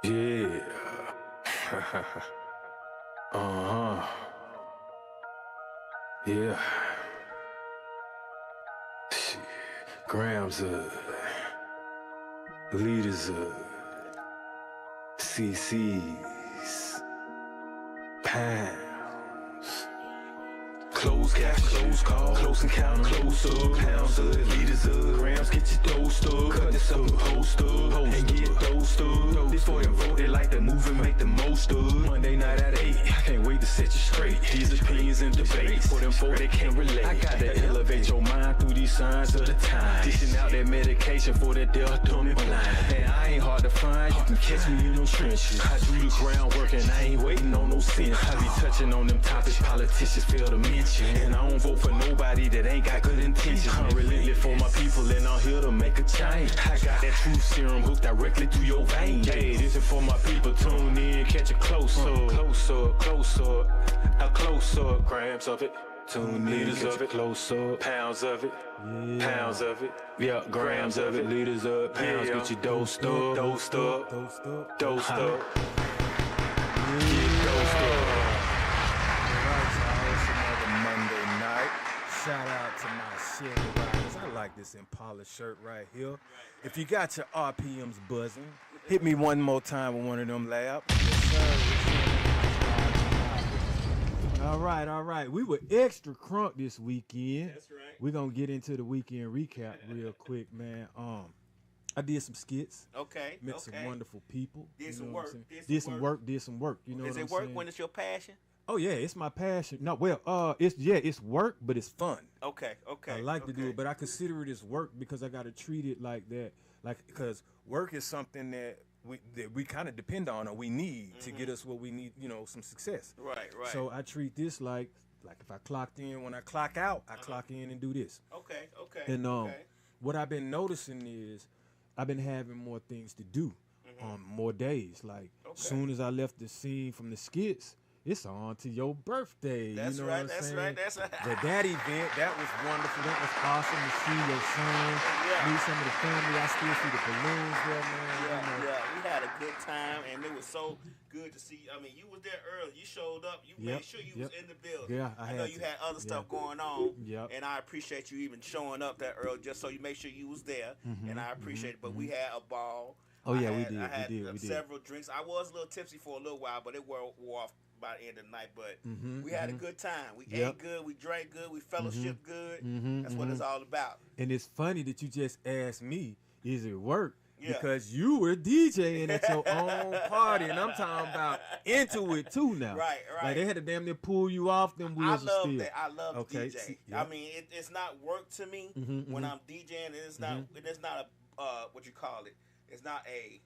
Yeah. uh-huh. Yeah. Shit. Grams leaders CC's, pounds. Close cash, close call, close encounter, close up, pounds of leaders of grams, get your dosed up, cut this up and post up, and get dosed up. This for them vote, they like to move and make the most of. Monday night at 8, I can't wait to set you straight. These opinions and debates, for them folk they can't relate. I gotta elevate your mind through these signs of the time. Dishing out that medication for that deaf, dumb and blind. And I ain't hard to find, you can catch me in them trenches. I do the groundwork and I ain't waiting on no sense. I be touching on them topics politicians fail to mention. And I don't vote for nobody that ain't got good intentions. I'm relentless for my people and I'm here to make a change. I got that truth serum hooked directly through your veins. Hey, this is for my people, tune in, catch a close-up. Close-up, close-up, a close-up, grams of it. Tune liters of it, close-up, pounds of it, pounds of it. Yeah, grams of it, liters of pounds, get you dosed up, dosed up, dosed up. Get dosed up. Shout out to my shit riders. I like this Impala shirt right here. If you got your RPMs buzzing, hit me one more time with one of them lab. All right. We were extra crunk this weekend. That's right. We're gonna get into the weekend recap real quick, man. I did some skits. Okay. Met some wonderful people. Did some work. Did some work. You know Is what I'm it work saying? when it's your passion? Oh yeah, it's my passion. No, well, it's work, but it's fun. Okay. I like to do it, but I consider it as work because I got to treat it like that. Like, because work is something that we kind of depend on or we need to get us what we need, some success. Right. So I treat this like if I clocked in, when I clock out, I clock in and do this. Okay. And what I've been noticing is I've been having more things to do on more days. Like, soon as I left the scene from the skits, it's on to your birthday. That's you know right. what I'm saying? That's right. That event, that was wonderful. That was awesome to see your son, meet some of the family. I still see the balloons there, man. Yeah. We had a good time, and it was so good to see. I mean, you was there early. You showed up. You made sure you was in the building. Yeah, I know you had other stuff going on. Yep. And I appreciate you even showing up that early just so you make sure you was there. And I appreciate it. But we had a ball. Oh, yeah, we I did. had several drinks. I was a little tipsy for a little while, but it wore off by the end of the night. But we had a good time. We ate good, we drank good, we fellowship good. That's what it's all about. And it's funny that you just asked me, is it work? Yeah. Because you were DJing at your own party, and I'm talking about into it too now. Right. Like they had to damn near pull you off them wheels. I love that. I love Okay, DJ. see, I mean, it's not work to me when I'm DJing. And it's not. It's not a what you call it. It's not a.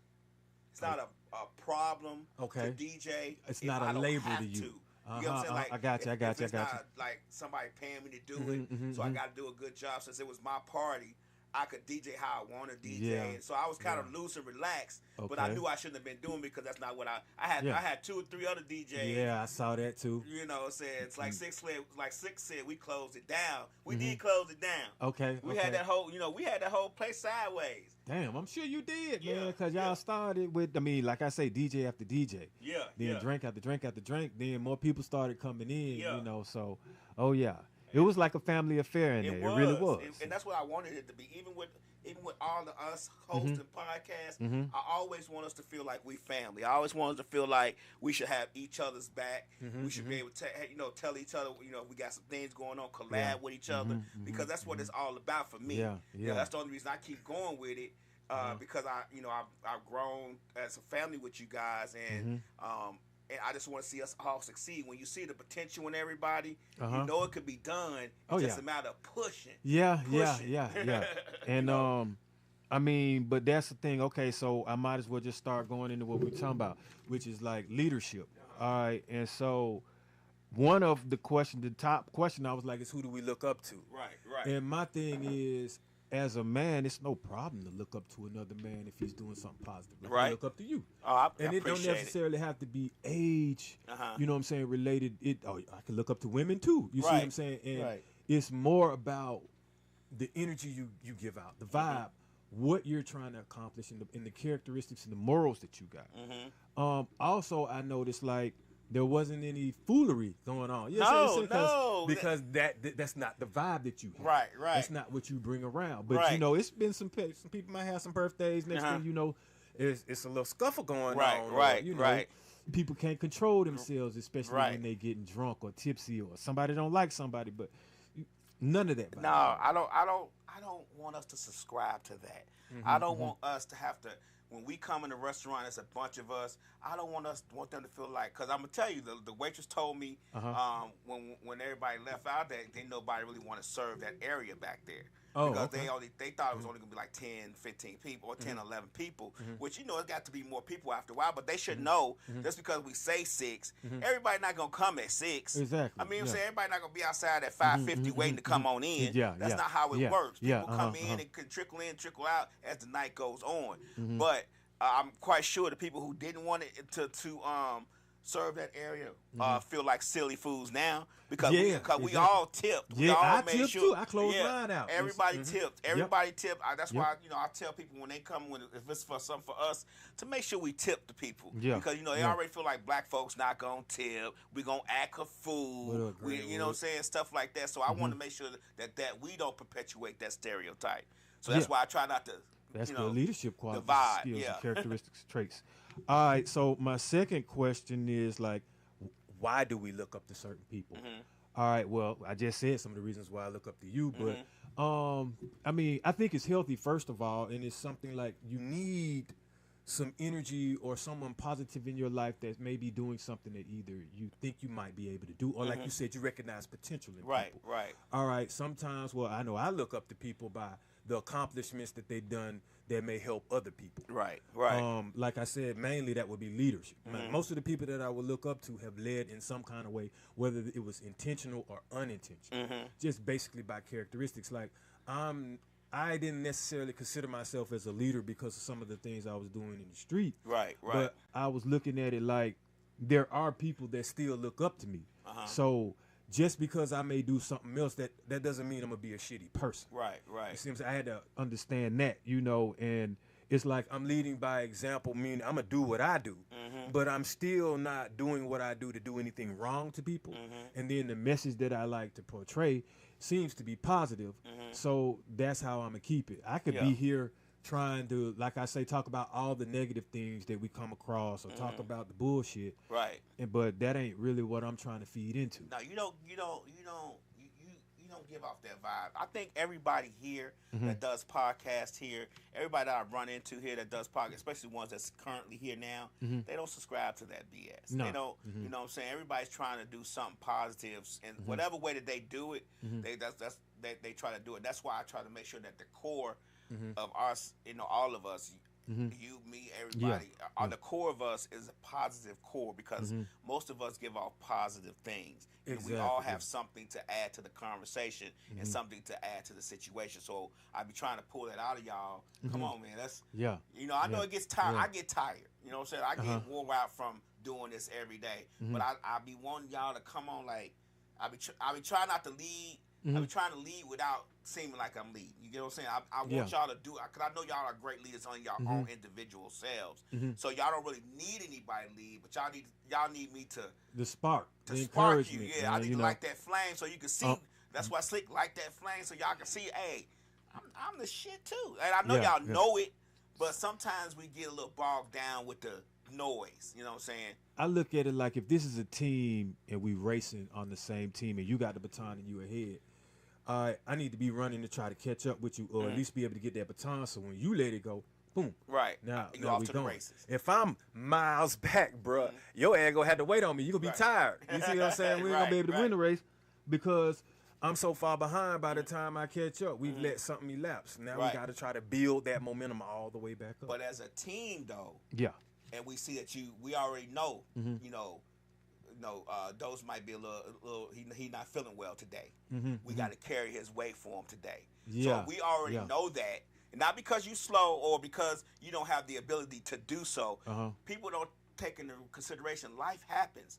It's not a problem to DJ. It's not a labor to you. You know what I'm saying? Like, I got you. It's not like somebody paying me to do it, so I got to do a good job. Since it was my party, I could DJ how I want to DJ. Yeah. So I was kind of loose and relaxed, but I knew I shouldn't have been doing because that's not what I had. Yeah. I had 2 or 3 other DJs. Yeah, I saw that too. You know what I'm saying? It's like Six said we closed it down. We did close it down. Okay. We had that whole, we had that whole place sideways. Damn, I'm sure you did, Yeah, man, because y'all started with, like I say, DJ after DJ. Yeah. Then drink after drink after drink. Then more people started coming in, Yeah. so, It was like a family affair in there. It really was. And that's what I wanted it to be. Even with all the us hosting podcasts, I always want us to feel like we family. I always want us to feel like we should have each other's back. We should be able to, tell each other, we got some things going on, collab with each other, because that's what it's all about for me. Yeah. That's the only reason I keep going with it, because I've grown as a family with you guys, and and I just want to see us all succeed. When you see the potential in everybody, you know it could be done. It's just a matter of pushing. Yeah. And but that's the thing. Okay, so I might as well just start going into what we're talking about, which is like leadership. All right, and so one of the top question I was like, is who do we look up to? Right. And my thing is, as a man, it's no problem to look up to another man if he's doing something positive. Like, I look up to you. And it don't necessarily have to be age, Uh-huh. you know what I'm saying, related. I can look up to women too. You see what I'm saying? And Right. it's more about the energy you give out, the vibe what you're trying to accomplish and the characteristics and the morals that you got. Also, I noticed like there wasn't any foolery going on. You know what I'm saying? No. Because that's not the vibe that you have. Right. That's not what you bring around. But Right. you know, it's been some people might have some birthdays. Next thing you know, it's a little scuffle going on. Right. You know, people can't control themselves, especially when they getting drunk or tipsy or somebody don't like somebody. But none of that. No, I don't want us to subscribe to that. I don't want us to have to. When we come in the restaurant, it's a bunch of us. I don't want them to feel like, because I'm gonna tell you, the waitress told me when everybody left out that nobody really want to serve that area back there. Because they thought it was only gonna be like 10, 15 people or 10, 11 people, which it got to be more people after a while. But they should know just because we say 6, everybody not gonna come at 6. Exactly. I mean, I'm saying everybody not gonna be outside at 5:50 waiting to come on in. That's not how it works. People come in and can trickle in, trickle out as the night goes on. But I'm quite sure the people who didn't want it to serve that area feel like silly fools now because we all tipped. We all I made tipped sure. too. I closed mine out. Everybody tipped. Everybody tipped. That's why I tell people when they come if it's for something for us to make sure we tip the people because they already feel like black folks not gonna tip. We gonna act a fool. You know what I'm saying, stuff like that. So I want to make sure that we don't perpetuate that stereotype. So that's why I try not to. That's the leadership qualities, vibe, skills, and characteristics, traits. All right, so my second question is like, why do we look up to certain people? All right, well, I just said some of the reasons why I look up to you, but I mean, I think it's healthy first of all, and it's something like you need some energy or someone positive in your life that may be doing something that either you think you might be able to do, or like you said, you recognize potential in people. Right. All right, sometimes, well, I know I look up to people by the accomplishments that they've done that may help other people. Right. Like I said, mainly that would be leadership. Most of the people that I would look up to have led in some kind of way, whether it was intentional or unintentional, just basically by characteristics. Like I didn't necessarily consider myself as a leader because of some of the things I was doing in the street. Right. But I was looking at it like there are people that still look up to me. So just because I may do something else, that doesn't mean I'm gonna be a shitty person. Right. You see what I'm saying? I had to understand that, and it's like I'm leading by example, meaning I'm gonna do what I do, but I'm still not doing what I do to do anything wrong to people. And then the message that I like to portray seems to be positive. So that's how I'm gonna keep it. I could be here trying to, like I say, talk about all the negative things that we come across or talk about the bullshit. Right. But that ain't really what I'm trying to feed into. No, you don't give off that vibe. I think everybody here that does podcasts here, everybody that I run into here that does podcasts, especially ones that's currently here now, they don't subscribe to that BS. No. They don't, you know what I'm saying? Everybody's trying to do something positive, and whatever way that they do it, they try to do it. That's why I try to make sure that the core of us, all of us, you, me, everybody, on the core of us is a positive core because most of us give off positive things. And we all have something to add to the conversation and something to add to the situation. So I be trying to pull that out of y'all. Come on, man. That's I know it gets tired. I get tired. You know what I'm saying? I get worn out from doing this every day. But I be wanting y'all to come on like I be trying not to lead. I be trying to lead without seeming like I'm leading. You get what I'm saying? I want y'all to do it because I know y'all are great leaders on your own individual selves. So y'all don't really need anybody to lead, but y'all need me to the spark, to the spark you. encouragement. Yeah, I need to light that flame so you can see. That's why Slick light that flame so y'all can see. Hey, I'm the shit too, and I know y'all know it, but sometimes we get a little bogged down with the noise. You know what I'm saying? I look at it like if this is a team and we racing on the same team and you got the baton and you ahead, all right, I need to be running to try to catch up with you or at least be able to get that baton so when you let it go, boom. Right. Now you off we to going. the races. If I'm miles back, bruh, your ass gonna have to wait on me. You gonna be tired. You see what I'm saying? We ain't gonna be able to win the race because I'm so far behind by the time I catch up. We've let something elapse. Now we got to try to build that momentum all the way back up. But as a team, though, and we see that we already know, those might be a little he not feeling well today. We got to carry his weight for him today. So we already know that. And not because you slow or because you don't have the ability to do so. People don't take into consideration life happens.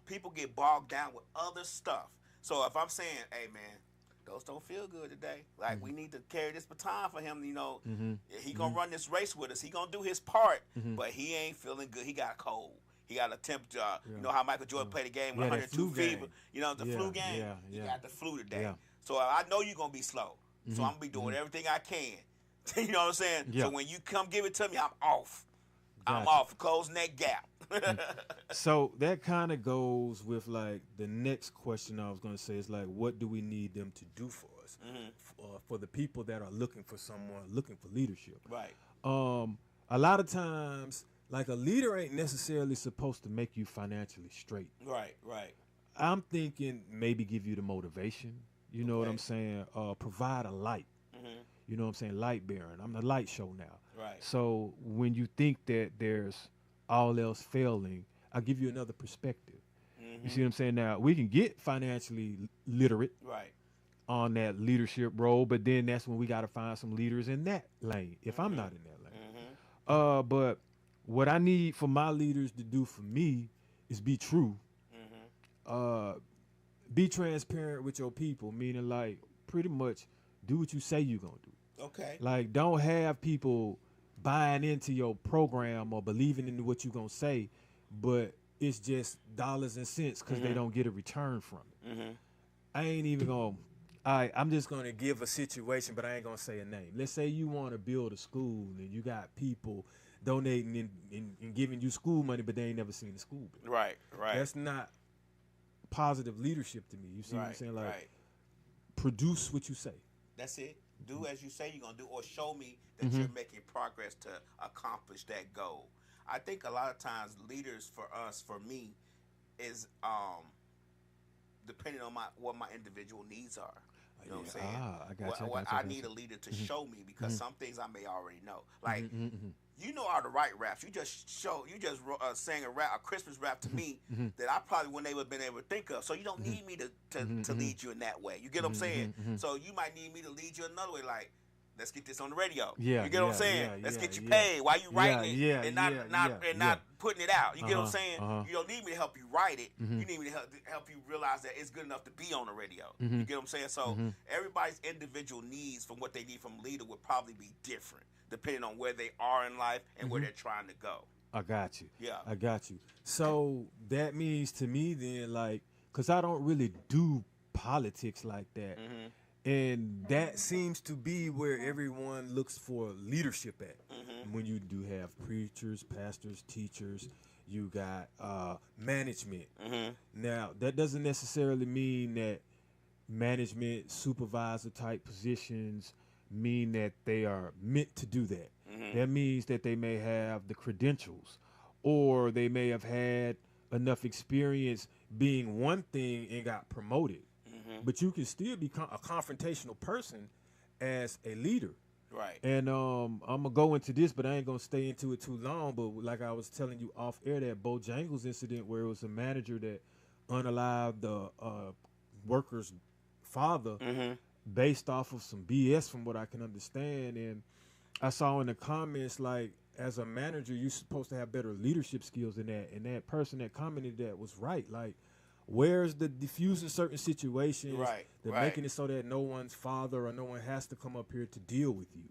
People get bogged down with other stuff. So if I'm saying, hey man, Ghost don't feel good today. Like, we need to carry this baton for him. You know, Mm-hmm. he gonna run this race with us. He gonna do his part, but he ain't feeling good. He got a cold. He got a temperature. You know how Michael Jordan played the game with Yeah, that 102 flu fever. game. You know, the Yeah, flu game. yeah, He yeah. got the flu today. Yeah. So I know you're gonna be slow. So I'm gonna be doing everything I can. You know what I'm saying? Yeah. So when you come give it to me, I'm off. I'm Gotcha. off, closing that gap. So that kind of goes with like the next question I was going to say is like, what do we need them to do for us? For the people that are looking for someone, looking for leadership. Right. A lot of times, like a leader ain't necessarily supposed to make you financially straight. Right. Right. I'm thinking maybe give you the motivation. You know what Okay. I'm saying? Provide a light. You know what I'm saying? Light bearing. I'm the light show now. Right. So when you think that there's all else failing, I'll give you another perspective. You see what I'm saying? Now, we can get financially literate Right. on that leadership role, but then that's when we got to find some leaders in that lane, if I'm not in that lane. But what I need for my leaders to do for me is be true. Be transparent with your people, meaning like pretty much do what you say you're going to do. Okay. Like, don't have people buying into your program or believing in what you're going to say, but it's just dollars and cents because they don't get a return from it. I ain't even going to, I'm just going to give a situation, but I ain't going to say a name. Let's say you want to build a school and you got people donating and giving you school money, but they ain't never seen the school built. Right. Right. That's not positive leadership to me. You see what I'm Right, saying? Like, right. produce what you say. That's it. Do as you say you're gonna do, or show me that you're making progress to accomplish that goal. I think a lot of times leaders for us, for me, is depending on what my individual needs are. You know what I'm saying? I got you. What I need a leader to show me, because some things I may already know. Like, you know all the right raps. You just sang a rap, a Christmas rap to me that I probably wouldn't have been able to think of. So you don't need me to lead you in that way. You get what I'm saying? So you might need me to lead you another way. Like, let's get this on the radio. Yeah, You get what I'm yeah, saying? yeah, Let's yeah, get you yeah. paid while you writing Yeah, it and yeah, not putting it out. You get what I'm saying? uh-huh. You don't need me to help you write it. You need me to help you realize that it's good enough to be on the radio. You get what I'm saying? So everybody's individual needs from what they need from a leader would probably be different depending on where they are in life and where they're trying to go. I got you. Yeah. I got you. So that means to me then, like, because I don't really do politics like that. And that seems to be where everyone looks for leadership at. When you do have preachers, pastors, teachers, you got management. Now, that doesn't necessarily mean that management, supervisor type positions mean that they are meant to do that. That means that they may have the credentials, or they may have had enough experience being one thing and got promoted. But you can still be a confrontational person as a leader. Right. And I'm going to go into this, but I ain't going to stay into it too long. But like I was telling you off air, that Bojangles incident where it was a manager that unalived the worker's father based off of some BS from what I can understand. And I saw in the comments, like, as a manager, you're supposed to have better leadership skills than that. And that person that commented that was right. Like, where's the diffusing certain situations, Right, the right. making it so that no one's father or no one has to come up here to deal with you.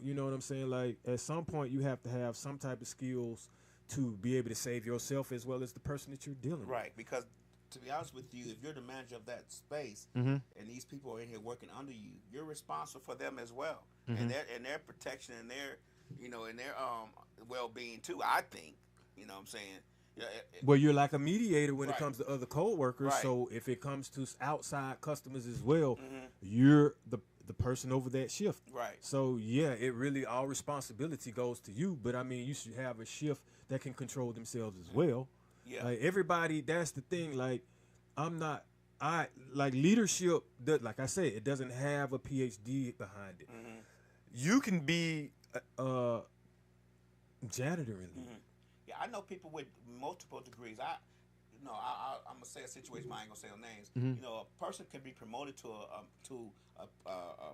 You know what I'm saying? Like, at some point, you have to have some type of skills to be able to save yourself as well as the person that you're dealing with. Right, because to be honest with you, if you're the manager of that space and these people are in here working under you, you're responsible for them as well, and their protection and their well-being too. I think, you know what I'm saying. Yeah, Well, you're like a mediator when Right. it comes to other co-workers. Right. So if it comes to outside customers as well, you're the person over that shift. Right. So yeah, it really, all responsibility goes to you. But I mean, you should have a shift that can control themselves as well. Yeah. Like, everybody, that's the thing. Like, like leadership, like I said, it doesn't have a PhD behind it. You can be a janitor in leader. Yeah, I know people with multiple degrees. I'm gonna say a situation. I ain't gonna say no names. You know, a person can be promoted to a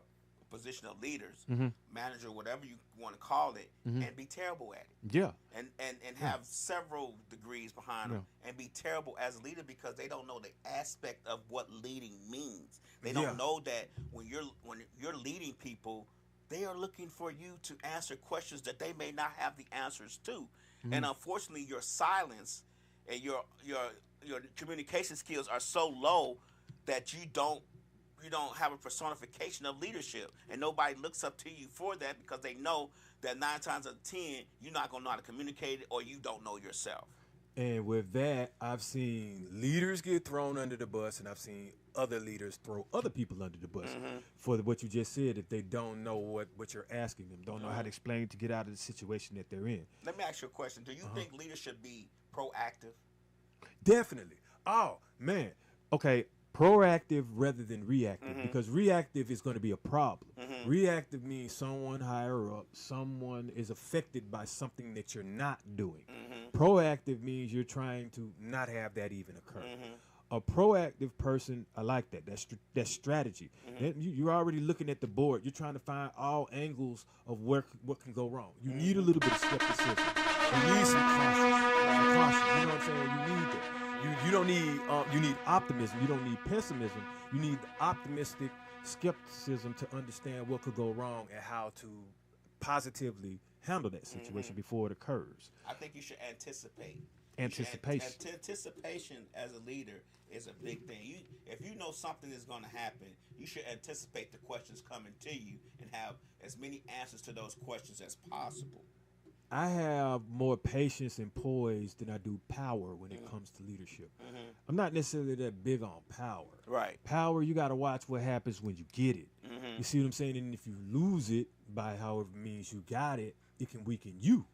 position of leaders, Mhm. manager, whatever you want to call it, Mhm. and be terrible at it. Yeah. And have several degrees behind them and be terrible as a leader because they don't know the aspect of what leading means. They Yeah. don't know that when you're leading people, they are looking for you to answer questions that they may not have the answers to. And unfortunately, your silence and your communication skills are so low that you don't have a personification of leadership, and nobody looks up to you for that because they know that 9 times out of 10 you're not gonna know how to communicate it, or you don't know yourself. And with that, I've seen leaders get thrown under the bus, and I've seen other leaders throw other people under the bus for what you just said. If they don't know what you're asking them, don't know how to explain to get out of the situation that they're in. Let me ask you a question. Do you think leaders should be proactive? Definitely. Oh man. Okay. Proactive rather than reactive, because reactive is going to be a problem. Reactive means someone higher up, someone is affected by something that you're not doing. Proactive means you're trying to not have that even occur. A proactive person, I like that. That's strategy. You're already looking at the board. You're trying to find all angles of what can go wrong. You need a little bit of skepticism. You need some caution. You know what I'm saying? You need that. You don't need you need optimism. You don't need pessimism. You need optimistic skepticism to understand what could go wrong and how to positively handle that situation before it occurs. I think you should anticipate. Anticipation. Anticipation as a leader is a big thing. If you know something is going to happen, you should anticipate the questions coming to you and have as many answers to those questions as possible. I have more patience and poise than I do power when it comes to leadership. I'm not necessarily that big on power. Right. Power, you got to watch what happens when you get it. You see what I'm saying? And if you lose it by however means you got it, it can weaken you.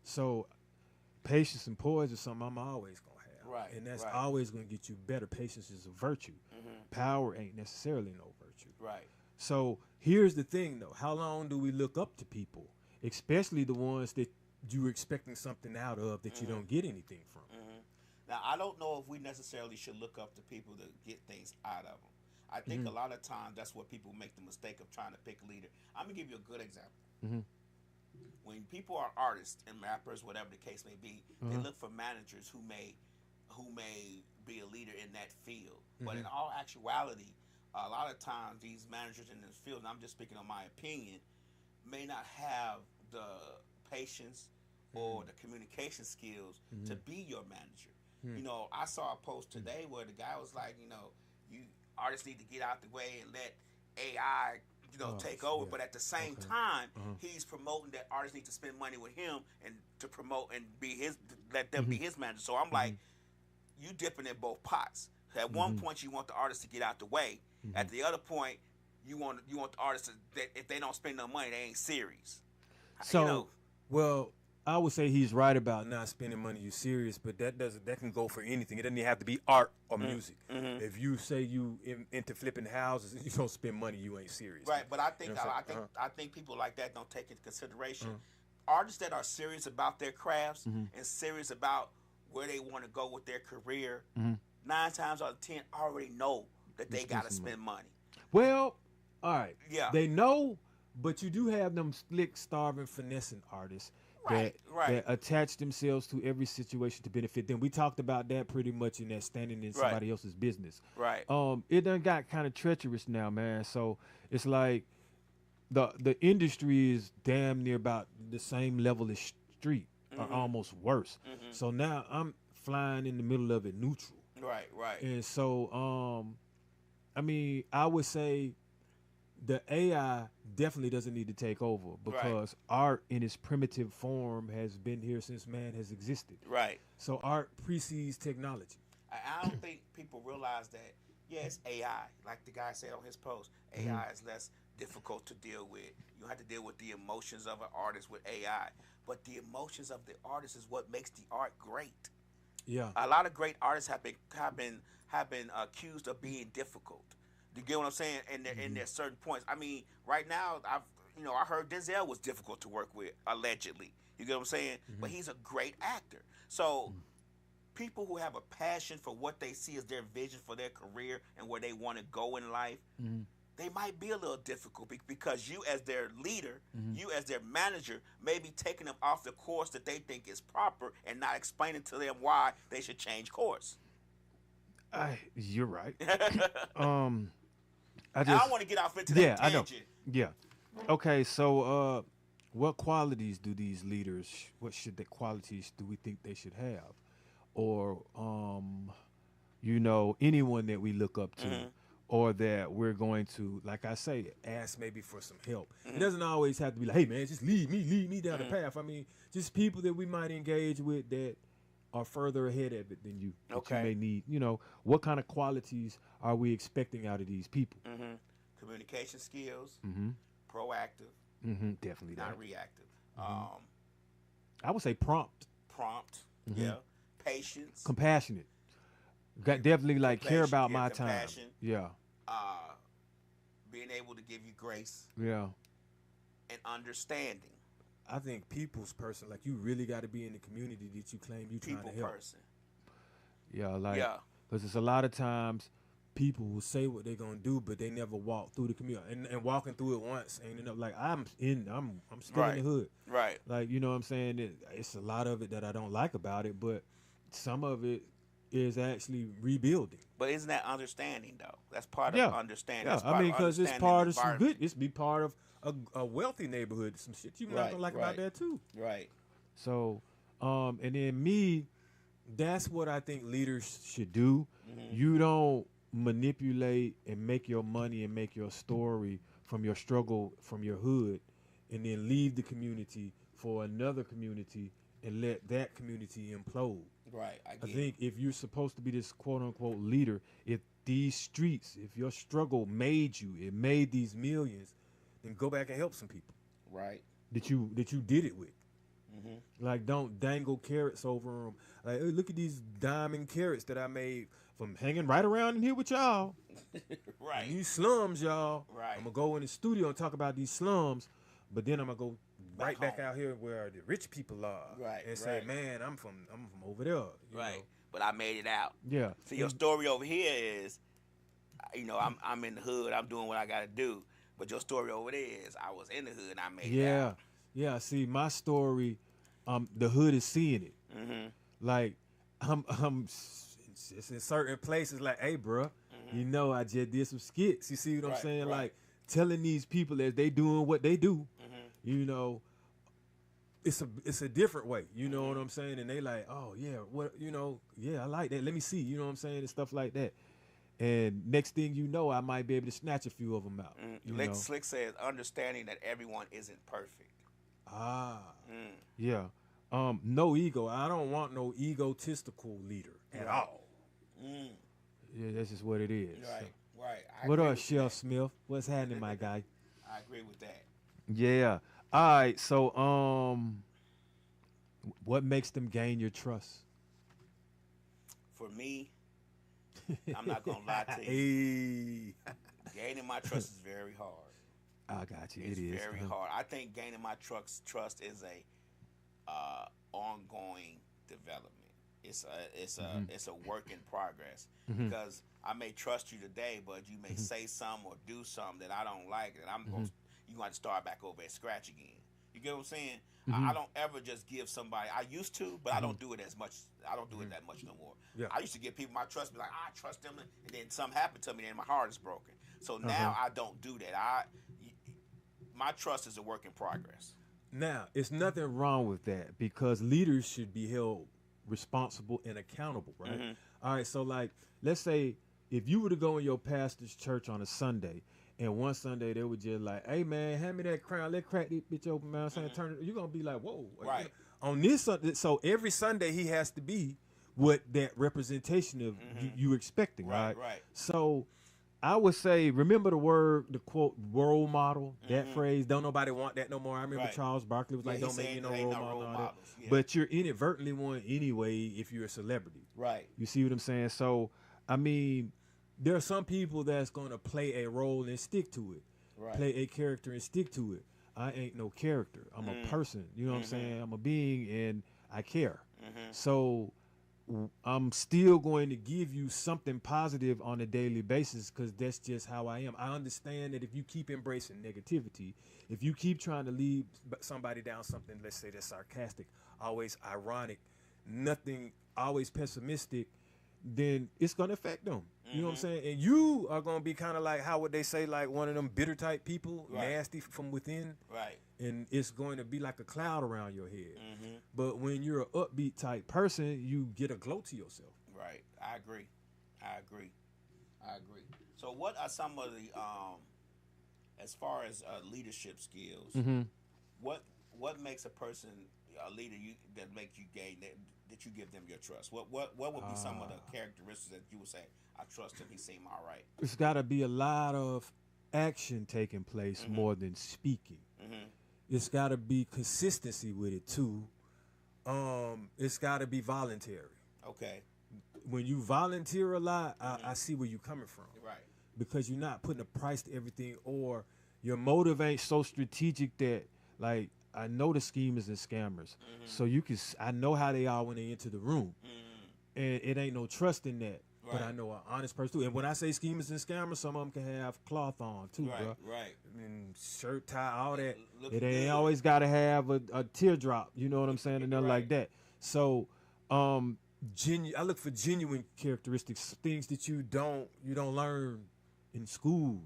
So patience and poise is something I'm always going to have. Right. And that's right. always going to get you better. Patience is a virtue. Power ain't necessarily no virtue. Right. So here's the thing, though. How long do we look up to people? Especially the ones that you're expecting something out of that you don't get anything from. Now, I don't know if we necessarily should look up to people to get things out of them. I think a lot of times that's what people make the mistake of trying to pick a leader. I'm going to give you a good example. When people are artists and rappers, whatever the case may be, they look for managers who may be a leader in that field. But in all actuality, a lot of times these managers in this field, and I'm just speaking on my opinion, may not have the patience or the communication skills to be your manager. You know, I saw a post today where the guy was like, you artists need to get out the way and let AI, take over. But at the same time, he's promoting that artists need to spend money with him and to promote and let them be his manager. So I'm like, you dipping in both pots. At one point, you want the artist to get out the way. At the other point, you want the artists that if they don't spend no money, they ain't serious. So, well, I would say he's right about not spending money. You serious, but that can go for anything. It doesn't even have to be art or music. If you say you into flipping houses and you don't spend money, you ain't serious. Right, but I think I think people like that don't take into consideration artists that are serious about their crafts and serious about where they want to go with their career. 9 times out of 10 already know that they got to spend money. Well, all right. Yeah. They know, but you do have them slick, starving, finessing artists that attach themselves to every situation to benefit them. We talked about that pretty much in that standing in somebody else's business. Right. It done got kind of treacherous now, man. So it's like the industry is damn near about the same level as street, or almost worse. So now I'm flying in the middle of it neutral. Right. And so, I mean, I would say the AI definitely doesn't need to take over because art in its primitive form has been here since man has existed. Right. So art precedes technology. I don't think people realize that, it's AI. Like the guy said on his post, AI is less difficult to deal with. You don't have to deal with the emotions of an artist with AI. But the emotions of the artist is what makes the art great. Yeah. A lot of great artists have been accused of being difficult. You get what I'm saying? And there's certain points. I mean, right now, I heard Denzel was difficult to work with, allegedly. You get what I'm saying? But he's a great actor. So people who have a passion for what they see as their vision for their career and where they want to go in life, they might be a little difficult because you as their leader, you as their manager, may be taking them off the course that they think is proper and not explaining to them why they should change course. You're right. I I just don't want to get off into that I know. tangent. Yeah. Okay, so what qualities do these leaders? What should the qualities do we think they should have, or anyone that we look up to, or that we're going to, like I say, ask maybe for some help. It doesn't always have to be like, hey man, just lead me down the path. I mean, just people that we might engage with that are further ahead of it than you. That Okay. you may need. What kind of qualities are we expecting out of these people? Communication skills, proactive, Definitely that. not reactive. I would say prompt, Yeah. Patience. compassionate. Got definitely like care Compassion, about yeah, my time. compassion. Yeah, Being able to give you grace yeah. and understanding. I think people's person, like you really got to be in the community that you claim you trying People to help. person. Yeah, like Yeah. because it's a lot of times People will say what they're gonna do, but they never walk through the community. And walking through it once ain't enough. Like I'm still in Right. the hood. Right. like you know what I'm saying. It's a lot of it that I don't like about it, but some of it is actually rebuilding. But isn't that understanding though? That's part Yeah. of understanding. Yeah, That's I part mean, of because it's understanding part the of some environment. good. It's be part of a wealthy neighborhood. Some shit you might Right, not like right. about that too. Right. So, and then me, that's what I think leaders should do. Mm-hmm. You don't manipulate and make your money and make your story from your struggle from your hood, and then leave the community for another community and let that community implode. Right. I I get it. think if you're supposed to be this quote unquote leader, if these streets, if your struggle made you, it made these millions, then go back and help some people Right. that you did it with. Mm-hmm. Like, don't dangle carrots over them. Like, hey, look at these diamond carrots that I made from hanging right around in here with y'all. Right. These slums, y'all. Right. I'm gonna go in the studio and talk about these slums, but then I'm gonna go right back home. out here where the rich people are, Right, and say, right. man, I'm from over there. you Right. know? But I made it out. Yeah. See, your story over here is, I'm in the hood. I'm doing what I got to do. But your story over there is, I was in the hood and I made it Yeah, out. yeah. See, my story, the hood is seeing it. Mm-hmm. Like, it's in certain places. Like, hey, bro, I just did some skits. You see what I'm Right, saying? right. Like, telling these people as they doing what they do. It's a different way. You know what I'm saying? And they like, oh yeah, I like that. Let me see. You know what I'm saying? And stuff like that. And next thing you know, I might be able to snatch a few of them out. you know? Slick says, understanding that everyone isn't perfect. Yeah. No ego. I don't want no egotistical leader at all. Yeah, that's just what it is. Right. Right. What up, Chef Smith? What's happening, my guy? I agree with that. Yeah. All right. So, what makes them gain your trust? For me, I'm not going to lie to you. Hey. Gaining my trust is very hard. I got you. It's It is very hard. I think gaining my trust is a ongoing development. It's a work in progress because I may trust you today, but you may say something or do something that I don't like, and you're going to start back over at scratch again. You get what I'm saying? I don't ever just give somebody. I used to, but I don't do it as much. I don't do it that much no more. Yeah. I used to give people my trust, be like, I trust them, and then something happened to me, and my heart is broken. So now I don't do that. My trust is a work in progress. Now, it's nothing wrong with that because leaders should be held responsible and accountable, right? All right, so like, let's say if you were to go in your pastor's church on a Sunday, and one Sunday they were just like, "Hey man, hand me that crown. Let's crack this bitch open, man." I'm saying, turn it. You're gonna be like, "Whoa!" Right. On this Sunday, so every Sunday he has to be what that representation of you expecting, right? Right. So I would say, remember the quote, role model, that phrase, don't nobody want that no more. I remember Right. Charles Barkley was Yeah, like, he don't make me said no there ain't role no model. role and all that. models, yeah. But you're inadvertently one anyway if you're a celebrity. Right. You see what I'm saying? So, I mean, there are some people that's going to play a role and stick to it. Right. Play a character and stick to it. I ain't no character. I'm a person. You know what I'm saying? I'm a being and I care. So I'm still going to give you something positive on a daily basis because that's just how I am. I understand that if you keep embracing negativity, if you keep trying to lead somebody down something, let's say that's sarcastic, always ironic, nothing, always pessimistic, then it's going to affect them. You know what I'm saying? And you are going to be kind of like, how would they say, like one of them bitter type people, nasty from within. Right. And it's going to be like a cloud around your head. But when you're an upbeat type person, you get a glow to yourself. Right. I agree. So what are some of the, as far as leadership skills, what makes a person a leader that makes you gain that you give them your trust? What would be some of the characteristics that you would say, I trust him, he seemed all right? It's got to be a lot of action taking place more than speaking. It's got to be consistency with it too. It's got to be voluntary. Okay. When you volunteer a lot, I see where you're coming from. Right. Because you're not putting a price to everything, or your motive ain't so strategic that, like, I know the schemers and scammers, so I know how they are when they enter the room, and it ain't no trust in that. Right. But I know an honest person too. And when I say schemers and scammers, some of them can have cloth on too, bro. Right. I mean, shirt, tie, all that. It ain't good. always got to have a teardrop. You know what I'm saying? And nothing like that. So, I look for genuine characteristics, things that you don't learn in school.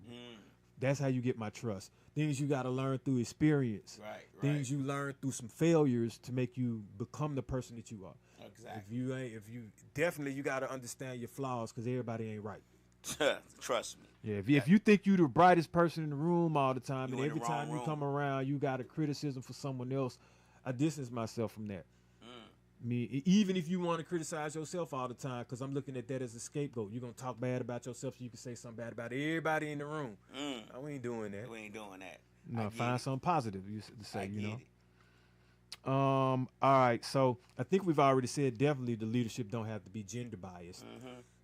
That's how you get my trust. Things you got to learn through experience. Right. Things you learn through some failures to make you become the person that you are. Exactly. You got to understand your flaws, because everybody ain't right. Trust me. Yeah. If you think you the brightest person in the room all the time, You and in the every time wrong you come around, you got a criticism for someone else, I distance myself from that. I mean, even if you want to criticize yourself all the time, because I'm looking at that as a scapegoat. You're going to talk bad about yourself so you can say something bad about everybody in the room. No, we ain't doing that. We ain't doing that. No, find something positive to say, I get it. All right, so I think we've already said definitely the leadership don't have to be gender biased.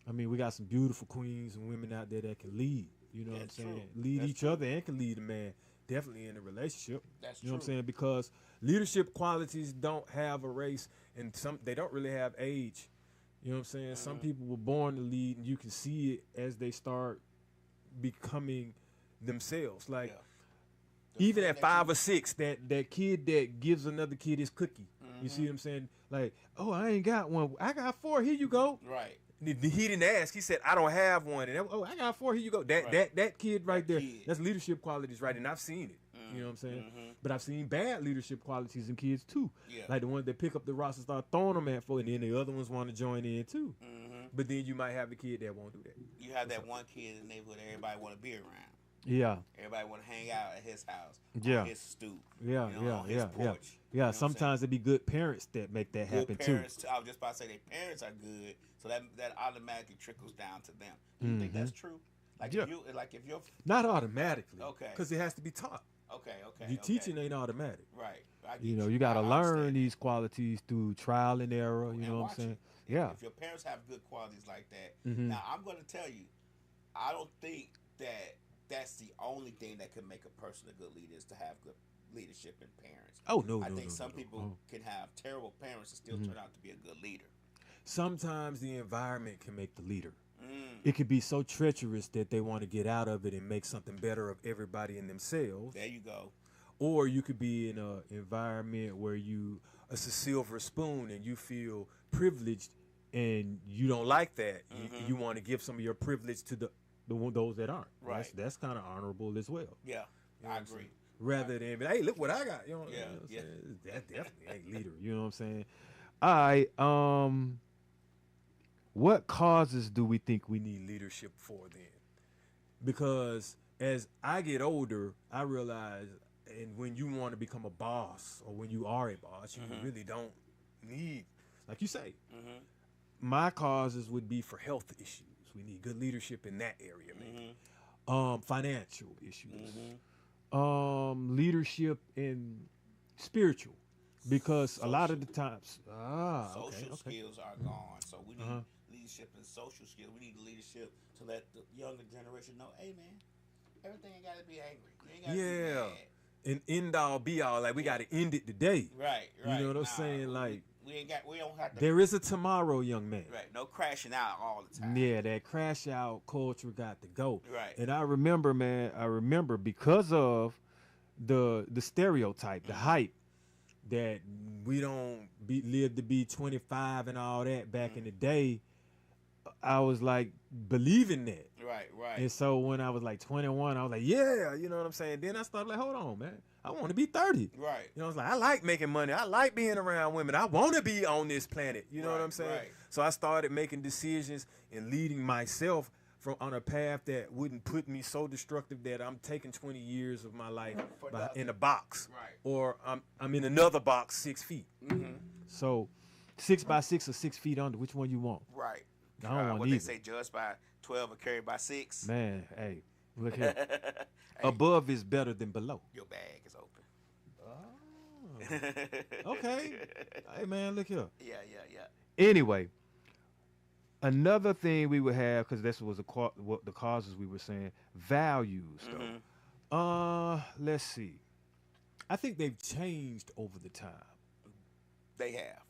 I mean, we got some beautiful queens and women out there that can lead. You know what I'm saying? Lead each other and can lead a man. Definitely in a relationship. That's true. You know what I'm saying? Because leadership qualities don't have a race, and they don't really have age. You know what I'm saying? Some people were born to lead, and you can see it as they start becoming themselves. Like, even at 5 or 6, that kid that gives another kid his cookie. You see what I'm saying? Like, oh, I ain't got one. I got 4. Here you go. Right. He didn't ask. He said, I don't have one. And I got 4. Here you go. That kid right there, that's leadership qualities, right? And I've seen it. You know what I'm saying? But I've seen bad leadership qualities in kids too. Yeah. Like the ones that pick up the rocks and start throwing them at folk, and then the other ones want to join in too. But then you might have the kid that won't do that. You have that one kid in the neighborhood everybody want to be around. Yeah. Everybody want to hang out at his house. Yeah. On his stoop. Yeah, on his porch. Yeah, sometimes it be good parents that make that happen too. I was just about to say their parents are good, so that automatically trickles down to them. Do you think that's true? Like if you're not automatically. Okay. Because it has to be taught. Okay. Your teaching ain't automatic. Right. You got to learn these qualities through trial and error. You know what I'm saying? Yeah. If your parents have good qualities like that, now I'm going to tell you, I don't think that that's the only thing that can make a person a good leader is to have good leadership and parents. Oh no! I think some people can have terrible parents and still turn out to be a good leader. Sometimes the environment can make the leader. It could be so treacherous that they want to get out of it and make something better of everybody and themselves. There you go. Or you could be in an environment where it's a silver spoon and you feel privileged and you don't like that. You want to give some of your privilege to those that aren't. Right. That's kind of honorable as well. Yeah, you know I agree. Rather than, hey, look what I got. You know, yeah. That definitely ain't leader. You know what I'm saying? All right. What causes do we think we need leadership for then? Because as I get older, I realize, and when you want to become a boss or when you are a boss, you really don't need, like you say, my causes would be for health issues. We need good leadership in that area, maybe. Financial issues. Leadership in spiritual. Because a lot of the times, social skills are gone. So we need leadership and social skills. We need leadership to let the younger generation know, hey man, everything ain't got to be angry. You ain't got to be mad. An end all be all, like we got to end it today. Right. You know what I'm saying? Like We don't have to. There is a tomorrow, young man. Right. No crashing out all the time. Yeah, that crash out culture got to go. Right. And I remember, man, because of the stereotype, the hype that we don't live to be 25 and all that back in the day, I was like believing that. Right. And so when I was like 21, I was like, yeah, you know what I'm saying? Then I started like, hold on, man. I want to be 30. Right. You know, I was like, I like making money. I like being around women. I want to be on this planet. You know what I'm saying? Right. So I started making decisions and leading myself on a path that wouldn't put me so destructive that I'm taking 20 years of my life in a box. Right. Or I'm in another box 6 feet. Mm-hmm. So 6 by 6 or 6 feet under, which one you want? Right. I don't want what either. they say, judged by 12 or carried by 6. Man, hey, look here. Hey, Above is better than below. your bag is open. Okay. Hey, man, look here. Yeah. Anyway, another thing we would have, because this was what the causes we were saying, values, though. Let's see. I think they've changed over the time. They have.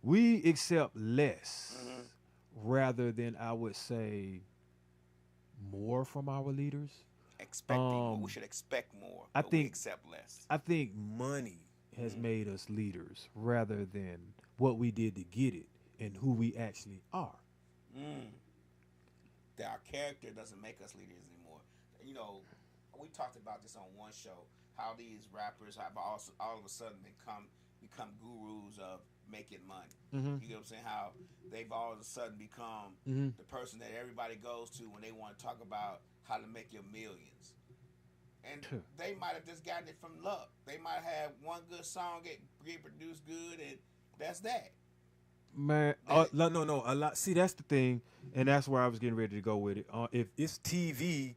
We accept less rather than, I would say, more from our leaders. Expecting more. We should expect more. I but we think- accept less. I think money has made us leaders rather than what we did to get it and who we actually are. That our character doesn't make us leaders anymore. You know, we talked about this on one show. How these rappers have all of a sudden become gurus of making money. You get what I'm saying? How they've all of a sudden become the person that everybody goes to when they want to talk about how to make your millions. And they might have just gotten it from luck. They might have one good song get produced good, and that's that. Man, no. A lot. See, that's the thing, and that's where I was getting ready to go with it. If it's TV,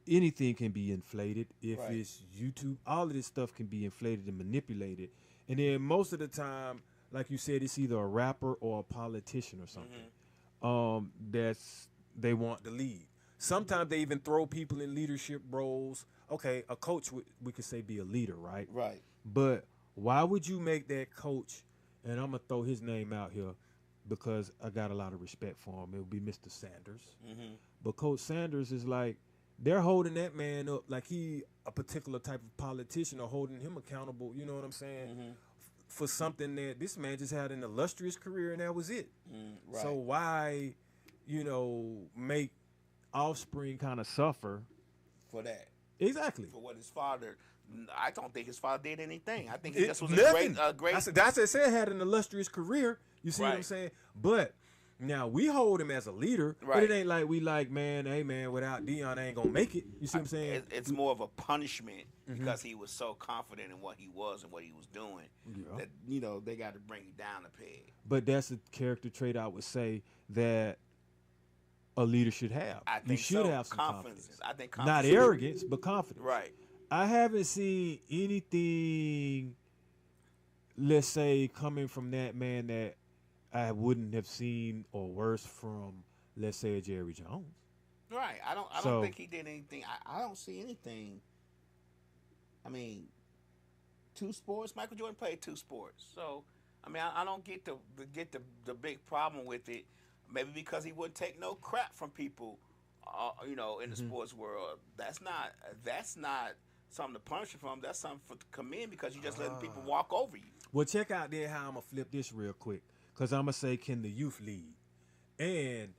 anything can be inflated. If Right. it's YouTube, all of this stuff can be inflated and manipulated. And then most of the time, like you said, it's either a rapper or a politician or something. They want the lead. Sometimes they even throw people in leadership roles. Okay, a coach we could say be a leader, right? Right. But why would you make that coach? And I'm gonna throw his name out here because I got a lot of respect for him. It would be Mr. Sanders. But Coach Sanders is like, they're holding that man up like he a particular type of politician, or holding him accountable. You know what I'm saying? For something that this man just had an illustrious career and that was it. Right. So why, make offspring kind of suffer? For that. Exactly. For what his father, I don't think his father did anything. I think It- it just was nothing. a great. That's what I said, had an illustrious career. You see what I'm Right. saying? But now we hold him as a leader, but Right. it ain't like we like, man, hey man, without Dion, I ain't gonna make it. You see what I'm saying? It's more of a punishment because he was so confident in what he was and what he was doing that they got to bring you down a peg. But that's a character trait I would say that a leader should have. I think you should so. have some confidence. I think Not confidence. arrogance, but confidence. Right. I haven't seen anything, let's say, coming from that man that I wouldn't have seen, or worse, from, let's say, a Jerry Jones. Right. I don't So- think he did anything. I don't see anything. I mean, 2 sports. Michael Jordan played 2 sports. So, I mean, I don't get the big problem with it. Maybe because he wouldn't take no crap from people, in the sports world. That's not something to punish you from. That's something to commend, because you're just letting people walk over you. Well, check out then how I'm going to flip this real quick. Because I'm going to say, can the youth lead? And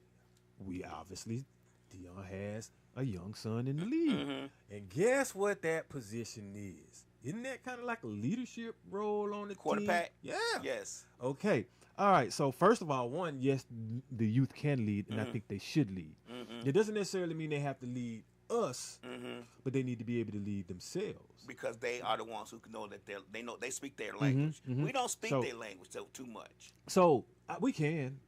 we obviously, Dion has a young son in the league. And guess what that position is? Isn't that kind of like a leadership role on the Quarterback? team? Yeah. Yes. Okay. All right. So first of all, one, yes, the youth can lead, and I think they should lead. It doesn't necessarily mean they have to lead us, but they need to be able to lead themselves. Because they are the ones who know that they speak their language. We don't speak So- their language too much. So we can.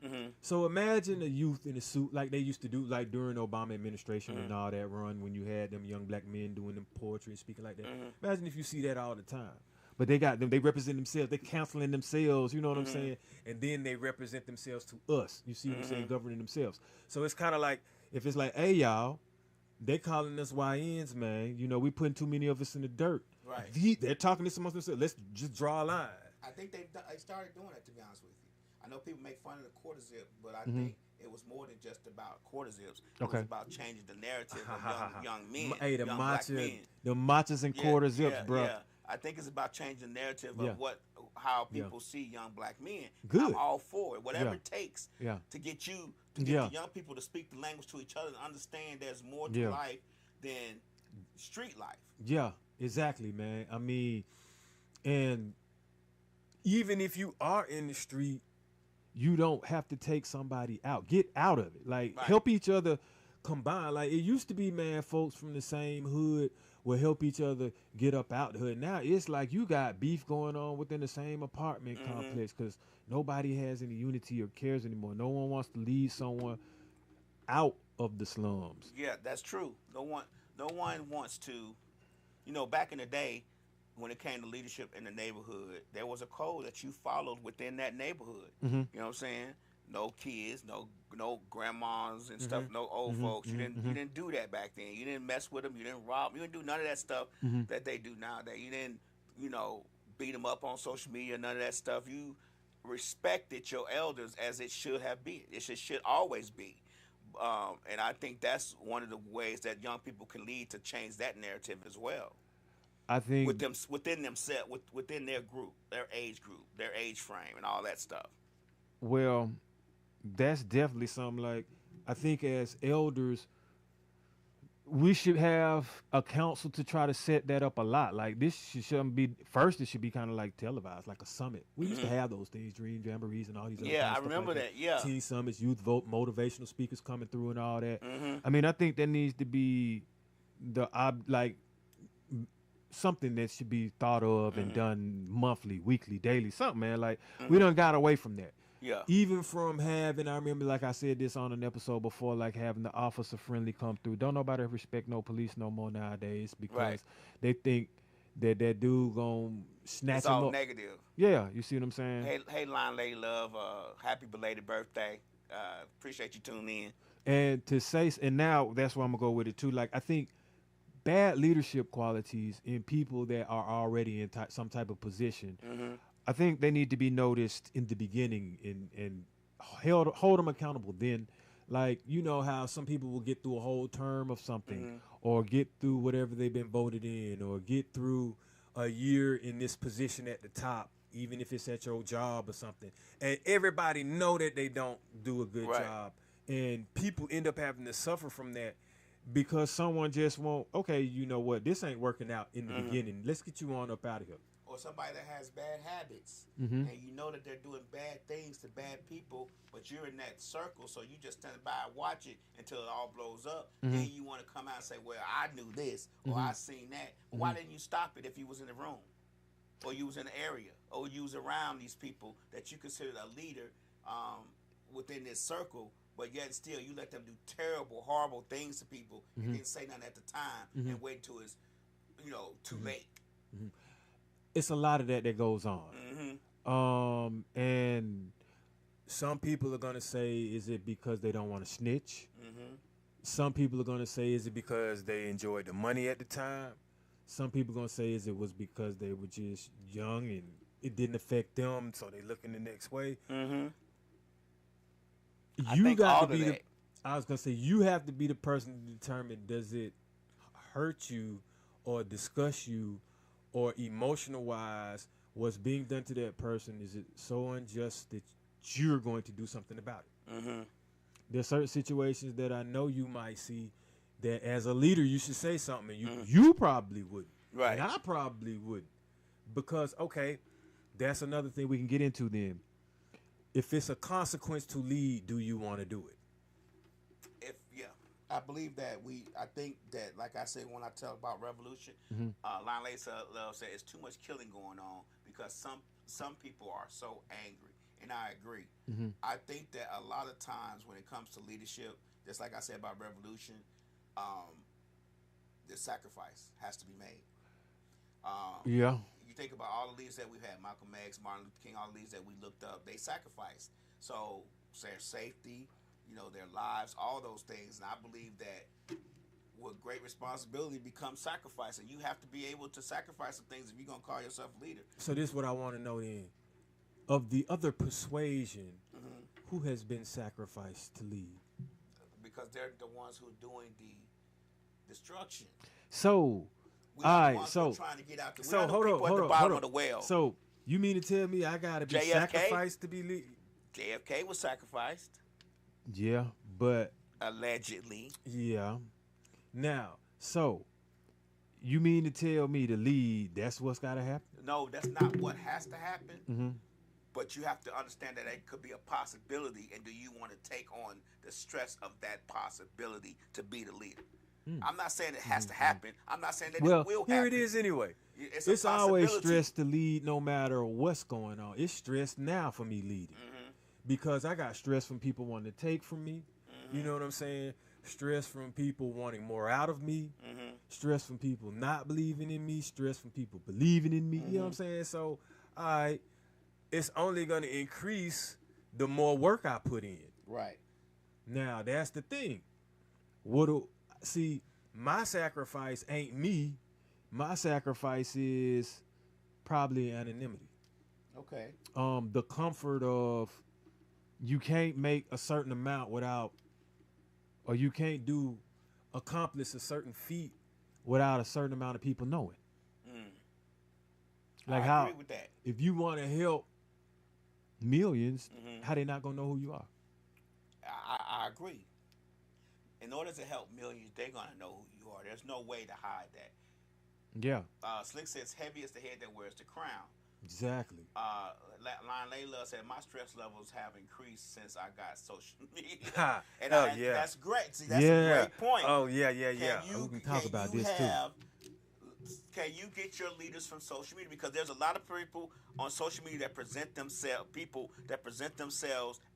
So imagine a youth in a suit like they used to do, like during the Obama administration and all that run, when you had them young black men doing them poetry and speaking like that. Imagine if you see that all the time. But they got them. They represent themselves. They're counseling themselves. You know what I'm saying? And then they represent themselves to us. You see what I'm saying? Governing themselves. So it's kind of like, if it's like, hey y'all, they calling us YNs, man. We putting too many of us in the dirt. Right. They're talking this amongst themselves. Let's just draw a line. I think they started doing that. To be honest with you, I know people make fun of the quarter zip, but I Mhm. think it was more than just about quarter zips. It Okay. was about changing the narrative of young men, Hey, the young black men. matcha, the matchas and quarter zips, yeah, bro. yeah. I think it's about changing the narrative Yeah. of how Yeah. people see young black men. Good. I'm all for it. Whatever Yeah. it takes Yeah. to get Yeah. the young people to speak the language to each other and understand there's more to Yeah. life than street life. Yeah, exactly, man. I mean, and even if you are in the street, you don't have to take somebody out. Get out of it. Like, Right. help each other combine. Like, it used to be, man, folks from the same hood will help each other get up out the hood. Now it's like you got beef going on within the same apartment complex because nobody has any unity or cares anymore. No one wants to lead someone out of the slums. Yeah, that's true. No one wants to. You know, back in the day, when it came to leadership in the neighborhood, there was a code that you followed within that neighborhood. Mm-hmm. You know what I'm saying? No kids, no grandmas and stuff, no old folks. You didn't do that back then. You didn't mess with them. You didn't rob. You didn't do none of that stuff that they do nowadays. You didn't, beat them up on social media. None of that stuff. You respected your elders as it should have been. It should always be. And I think that's one of the ways that young people can lead to change that narrative as well. I think Within themselves, within their group, their age group, their age frame, and all that stuff. Well, that's definitely something. Like, I think as elders, we should have a council to try to set that up a lot. Like, this shouldn't be first. It should be kind of like televised, like a summit. We used to have those things, dream jamborees and all these. Other Yeah, kind of I stuff remember like that. Yeah. teen summits, youth vote, motivational speakers coming through and all that. I mean, I think that needs to be something that should be thought of and done monthly, weekly, daily, something, man. Like, we done got away from that. Yeah. Even from having, I remember, like I said this on an episode before, like having the officer friendly come through. Don't nobody respect no police no more nowadays because Right. they think that dude gonna snatch It's him all up. negative. Yeah, you see what I'm saying? Hey, Line Lady Love, happy belated birthday. Appreciate you tuning in. And to say, and now that's where I'm gonna go with it too. Like, I think bad leadership qualities in people that are already in some type of position, I think they need to be noticed in the beginning and hold them accountable then. Like, you know how some people will get through a whole term of something or get through whatever they've been voted in or get through a year in this position at the top, even if it's at your job or something. And everybody know that they don't do a good Right. job. And people end up having to suffer from that because someone just won't, okay, you know what, this ain't working out in the beginning. Let's get you on up out of here. Or somebody that has bad habits, Mhm. and you know that they're doing bad things to bad people, but you're in that circle, so you just stand by and watch it until it all blows up. Then you want to come out and say, well, I knew this, or I seen that. Well, why didn't you stop it if you was in the room? Or you was in the area, or you was around these people that you considered a leader within this circle, but yet still you let them do terrible, horrible things to people and didn't say nothing at the time and wait until it's, too late. It's a lot of that goes on. And some people are going to say, is it because they don't want to snitch? Some people are going to say, is it because they enjoyed the money at the time? Some people are going to say, is it was because they were just young and it didn't affect them, so they looking the next way. I You think got all to of be that. I was going to say, you have to be the person to determine, does it hurt you or disgust you or emotional wise, what's being done to that person, is it so unjust that you're going to do something about it? There's certain situations that I know you might see that as a leader you should say something, and you probably wouldn't. Right. And I probably wouldn't. Because, okay, that's another thing we can get into then. If it's a consequence to lead, do you want to do it? I believe that I think that, like I said, when I talk about revolution, Line Lady Love said it's too much killing going on because some people are so angry, and I agree. I think that a lot of times when it comes to leadership, just like I said about revolution, the sacrifice has to be made. Yeah. You think about all the leaders that we've had, Malcolm X, Martin Luther King, all the leaders that we looked up, they sacrificed. So their safety, their lives, all those things. And I believe that with great responsibility becomes sacrifice, and you have to be able to sacrifice some things if you're gonna call yourself a leader. So this is what I want to know then. Of the other persuasion, who has been sacrificed to lead? Because they're the ones who are doing the destruction. So, We all are the right. ones who So, are trying to get out the So hold people on, at the bottom of the well. So, You mean to tell me I gotta be JFK? sacrificed to be lead? JFK was sacrificed, yeah, but allegedly. yeah. Now, so you mean to tell me to lead? That's what's got to happen. No, that's not what has to happen. Mm-hmm. But you have to understand that it could be a possibility, and do you want to take on the stress of that possibility to be the leader? I'm not saying it has to happen. I'm not saying that Well, it will happen. Here it is anyway. It's a always possibility. stress to lead, no matter what's going on. It's stress now for me leading because I got stress from people wanting to take from me. You know what I'm saying? Stress from people wanting more out of me. Stress from people not believing in me. Stress from people believing in me. You know what I'm saying? So, all right, it's only going to increase the more work I put in. Right. Now, that's the thing. See, my sacrifice ain't me. My sacrifice is probably anonymity. Okay. The comfort of you can't make a certain amount without, or you can't accomplish a certain feat without a certain amount of people knowing. Like I agree with that. if you want to help millions, how they not gonna know who you are? I agree. In order to help millions, they're gonna know who you are. There's no way to hide that. Yeah, Slick says, "Heavy is the head that wears the crown." exactly. Lion Layla said, "My stress levels have increased since I got social media." Ha. And Oh, I, yeah. that's great. See, that's Yeah. a great point. Oh, yeah. We can talk about this, too. Can you get your leaders from social media? Because there's a lot of people on social media that present themselves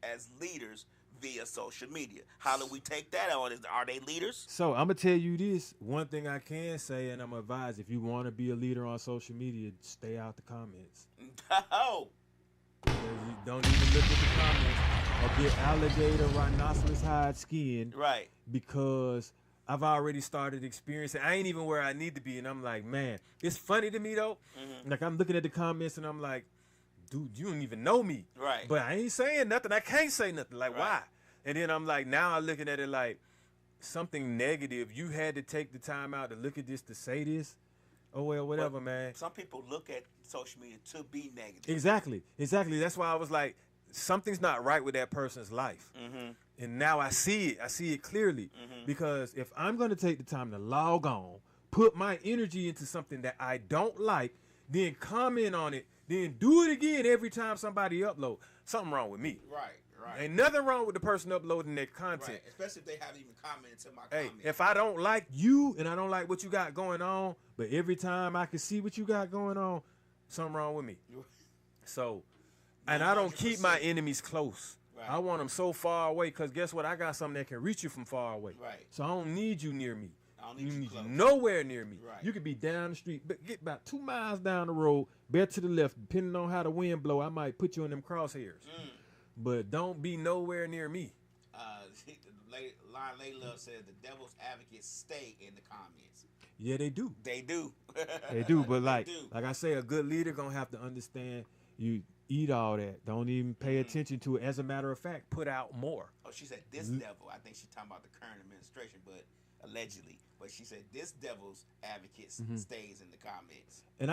as leaders via social media. How do we take that on? Are they leaders? So I'm gonna tell you this. One thing I can say, and I'm advised, if you want to be a leader on social media, stay out the comments. Oh, You don't even look at the comments or get alligator, rhinoceros hide skin, right. because I've already started experiencing. I ain't even where I need to be, and I'm like, man, it's funny to me though. Like I'm looking at the comments, and I'm like, dude, you don't even know me, Right. But I ain't saying nothing. I can't say nothing. Like, Right. why? And then I'm like, now I'm looking at it like something negative. You had to take the time out to look at this to say this. Oh well, whatever, But man. Some people look at social media to be negative. Exactly. That's why I was like, something's not right with that person's life. And now I see it. I see it clearly. Because if I'm going to take the time to log on, put my energy into something that I don't like, then comment on it, then do it again every time somebody upload, something wrong with me. Right, right. Ain't nothing wrong with the person uploading their Right. content. Especially if they haven't even commented to my Hey, comment. if I don't like you and I don't like what you got going on, but every time I can see what you got going on, something wrong with me. So, and I don't keep my 100%. enemies close. Right. I want them so far away because guess what? I got something that can reach you from far away. Right. So I don't need you near me. I don't need you close. nowhere near me. Right. You could be down the street, but get about 2 miles down the road, bear to the left, depending on how the wind blow, I might put you in them crosshairs. But don't be nowhere near me. Lion Layla said the devil's advocates stay in the comments. Yeah, they do. They do. They do, but like do. I say, a good leader gonna have to understand you eat all that. Don't even pay attention to it. As a matter of fact, put out more. Oh, she said this devil. I think she's talking about the current administration, but allegedly. But she said this devil's advocate stays in the comments. And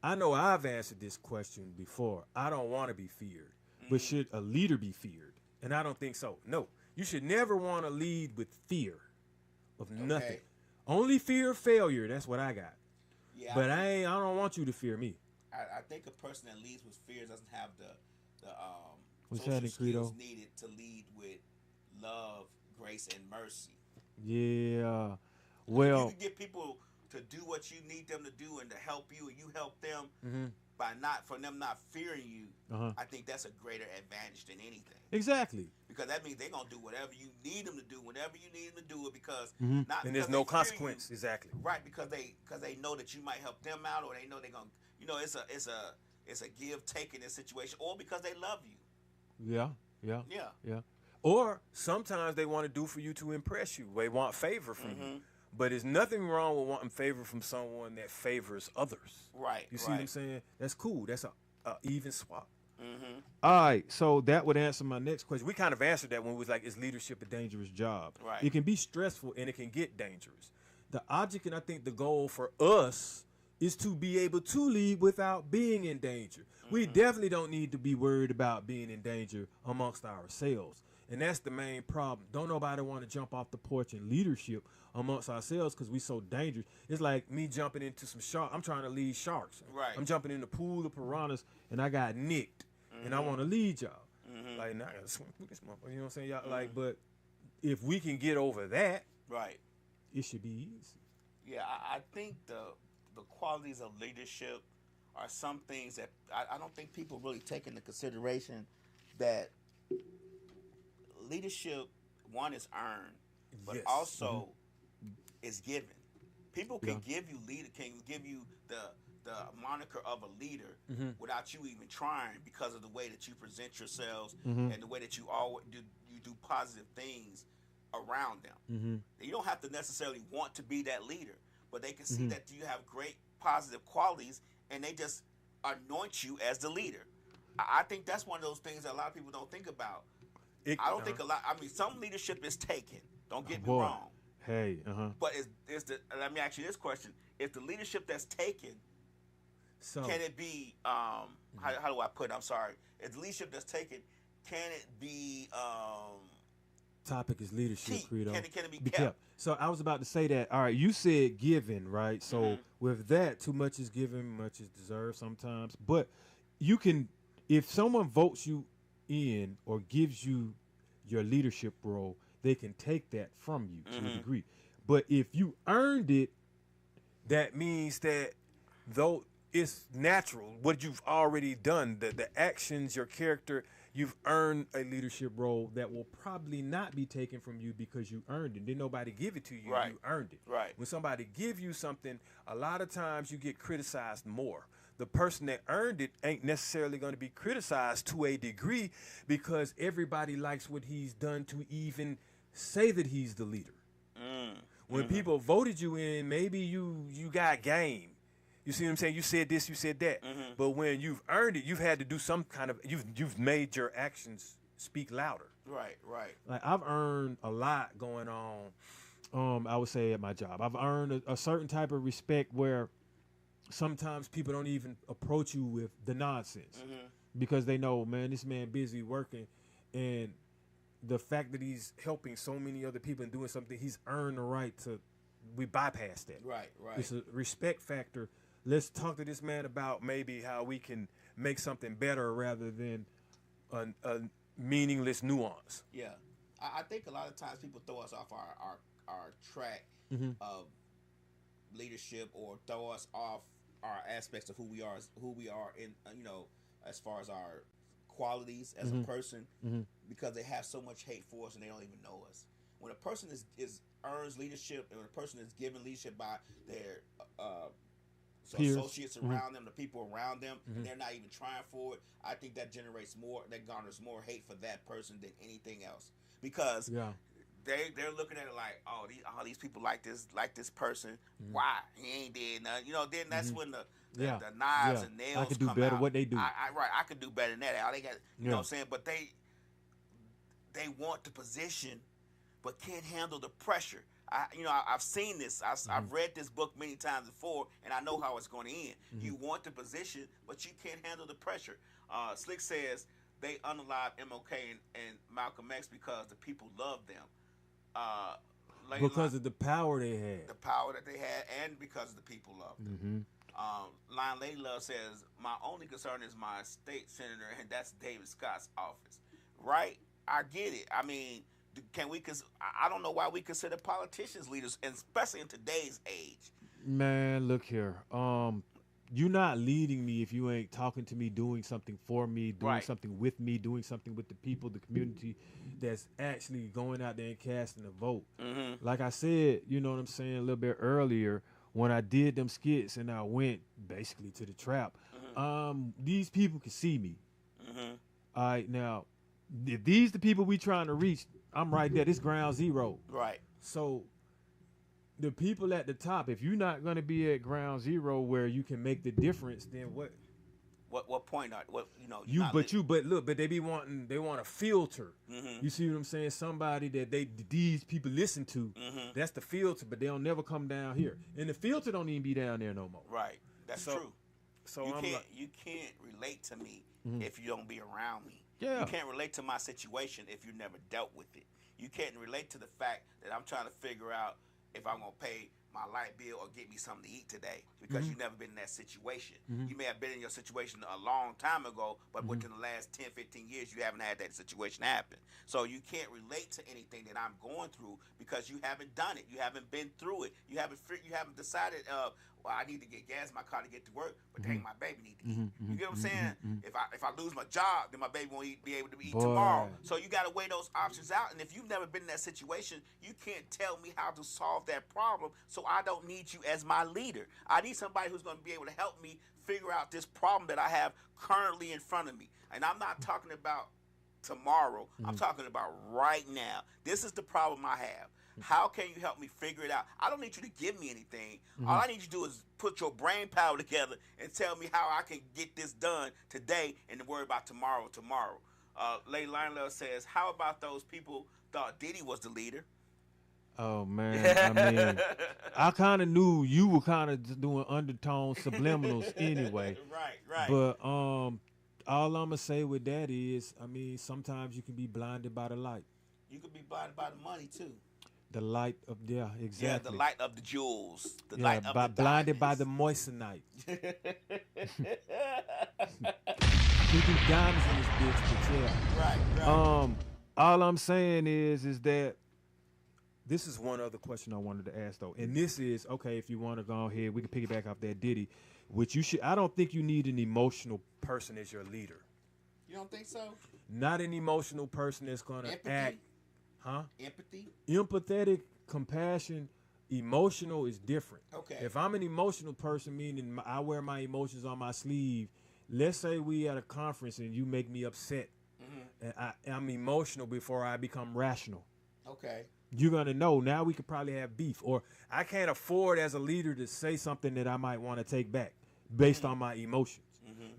I know I've answered this question before. I don't want to be feared, but should a leader be feared? And I don't think so. No, you should never want to lead with fear of nothing. Only fear of failure. That's what I got. Yeah, But I don't want you to fear me. I think a person that leads with fear doesn't have the What's social happening, Credo? skills needed to lead with love, grace, and mercy. Yeah. You Well, can get people to do what you need them to do and to help you, and you help them for them not fearing you. I think that's a greater advantage than anything. exactly. Because that means they're gonna do whatever you need them to do, whenever you need them to do it. Because Mm-hmm. not And because there's no they fear you, consequence. Exactly. right? Because they know that you might help them out, or they know they're gonna, it's a give take in this situation, or because they love you. Yeah. Yeah. Yeah. Or sometimes they want to do for you to impress you. They want favor from you. But there's nothing wrong with wanting favor from someone that favors others. Right. You see what I'm saying? That's cool. That's a even swap. Mm-hmm. All right, so that would answer my next question. We kind of answered that when we was like, is leadership a dangerous job? Right. It can be stressful and it can get dangerous. The object and I think the goal for us is to be able to lead without being in danger. We definitely don't need to be worried about being in danger amongst ourselves. And that's the main problem. Don't nobody want to jump off the porch in leadership amongst ourselves because we so dangerous. It's like me jumping into some sharks. I'm trying to lead sharks. Right. I'm jumping in the pool of piranhas and I got nicked. And I want to lead y'all. Like, now I got to swim through this motherfucker. You know what I'm saying? Y'all, like, but if we can get over that, Right. it should be easy. Yeah, I think the qualities of leadership are some things that I don't think people really take into consideration. That leadership, one, is earned, but Yes. also is given. People can give you the moniker of a leader without you even trying, because of the way that you present yourselves and the way that you always do positive things around them. You don't have to necessarily want to be that leader, but they can see that you have great positive qualities and they just anoint you as the leader. I think that's one of those things that a lot of people don't think about. I don't think some leadership is taken. Don't get me wrong. Hey, But let me ask you this question: if the leadership that's taken, So can it be? How do I put it? I'm sorry. If the leadership that's taken, can it be? topic is leadership, Keep. Credo. Can it be Be kept? So I was about to say that. All right, you said given, right? So with that, too much is given, much is deserved sometimes. But you can, if someone votes you in or gives you your leadership role, they can take that from you to a degree. But if you earned it, that means that though it's natural, what you've already done, the actions, your character, you've earned a leadership role that will probably not be taken from you because you earned it. Didn't nobody give it to you. Right. You earned it. Right. When somebody give you something, a lot of times you get criticized more. The person that earned it ain't necessarily going to be criticized to a degree because everybody likes what he's done to even say that he's the leader. When people voted you in, maybe you got game. You see what I'm saying? You said this, you said that. But when you've earned it, you've had to do some kind of, you've made your actions speak louder. Right. Like I've earned a lot going on, I would say at my job. I've earned a certain type of respect where sometimes people don't even approach you with the nonsense because they know, man, this man busy working, and the fact that he's helping so many other people and doing something, he's earned the right to, we bypass that. Right. It's a respect factor. Let's talk to this man about maybe how we can make something better rather than a meaningless nuance. Yeah, I think a lot of times people throw us off our track of leadership, or throw us off our aspects of who we are in, as far as our qualities as a person, because they have so much hate for us and they don't even know us. When a person is earns leadership, and when a person is given leadership by their peers, associates around them, the people around them, and they're not even trying for it, I think that garners more hate for that person than anything else, because they're looking at it like, oh, these people like this person. Why he ain't did nothing? Then that's when the knives and nails. I could do come better. out. What they do? I could do better than that. All they got, you know what I'm saying? But they want the position, but can't handle the pressure. I've seen this. I've read this book many times before, and I know how it's going to end. You want the position, but you can't handle the pressure. Slick says they unalived MLK and Malcolm X because the people loved them. Because of the power they had. The power that they had, and because of the people loved them. Lion Lady Love says, my only concern is my state senator, and that's David Scott's office. Right? I get it. I mean, I don't know why we consider politicians leaders, and especially in today's age. Man, look here. You're not leading me if you ain't talking to me, doing something for me, doing something with me, doing something with the people, the community that's actually going out there and casting a vote. Like I said, you know what I'm saying, a little bit earlier, when I did them skits and I went basically to the trap, these people can see me. All right, now, if these the people we trying to reach, I'm right there. This ground zero. Right. So the people at the top, if you're not going to be at ground zero where you can make the difference, then what? What point are what you know? But they want a filter. You see what I'm saying? Somebody that these people listen to. That's the filter, but they'll never come down here, and the filter don't even be down there no more. Right, that's true. So you can't relate to me if you don't be around me. Yeah. You can't relate to my situation if you never dealt with it. You can't relate to the fact that I'm trying to figure out if I'm gonna pay my light bill or get me something to eat today because you've never been in that situation. You may have been in your situation a long time ago, but within the last 10, 15 years, you haven't had that situation happen. So you can't relate to anything that I'm going through because you haven't done it. You haven't been through it. You haven't decided, well, I need to get gas in my car to get to work, but dang, my baby need to eat. You get what I'm saying? If I lose my job, then my baby won't be able to eat tomorrow. So you got to weigh those options out. And if you've never been in that situation, you can't tell me how to solve that problem. So I don't need you as my leader. I need somebody who's going to be able to help me figure out this problem that I have currently in front of me. And I'm not talking about tomorrow. I'm talking about right now. This is the problem I have. How can you help me figure it out? I don't need you to give me anything. All I need you to do is put your brain power together and tell me how I can get this done today and to worry about tomorrow. Lady Lionel says, how about those people thought Diddy was the leader? Oh, man. I mean, I kind of knew you were kind of doing undertone subliminals anyway. Right. But all I'm going to say with that is, I mean, sometimes you can be blinded by the light. You could be blinded by the money, too. The light of, exactly. Yeah, the light of the jewels. The light of the blinded by the moissanite. We do diamonds in this bitch, but yeah. Right. All I'm saying is that this is one other question I wanted to ask though, and this is okay. If you want to go ahead, we can piggyback off that Diddy, which you should. I don't think you need an emotional person as your leader. You don't think so? Not an emotional person that's gonna act. Huh? Empathy? Empathetic, compassion, emotional is different. Okay. If I'm an emotional person, meaning I wear my emotions on my sleeve, let's say we at a conference and you make me upset, and I'm emotional before I become rational. Okay. You're going to know. Now we could probably have beef. Or I can't afford as a leader to say something that I might want to take back based on my emotions.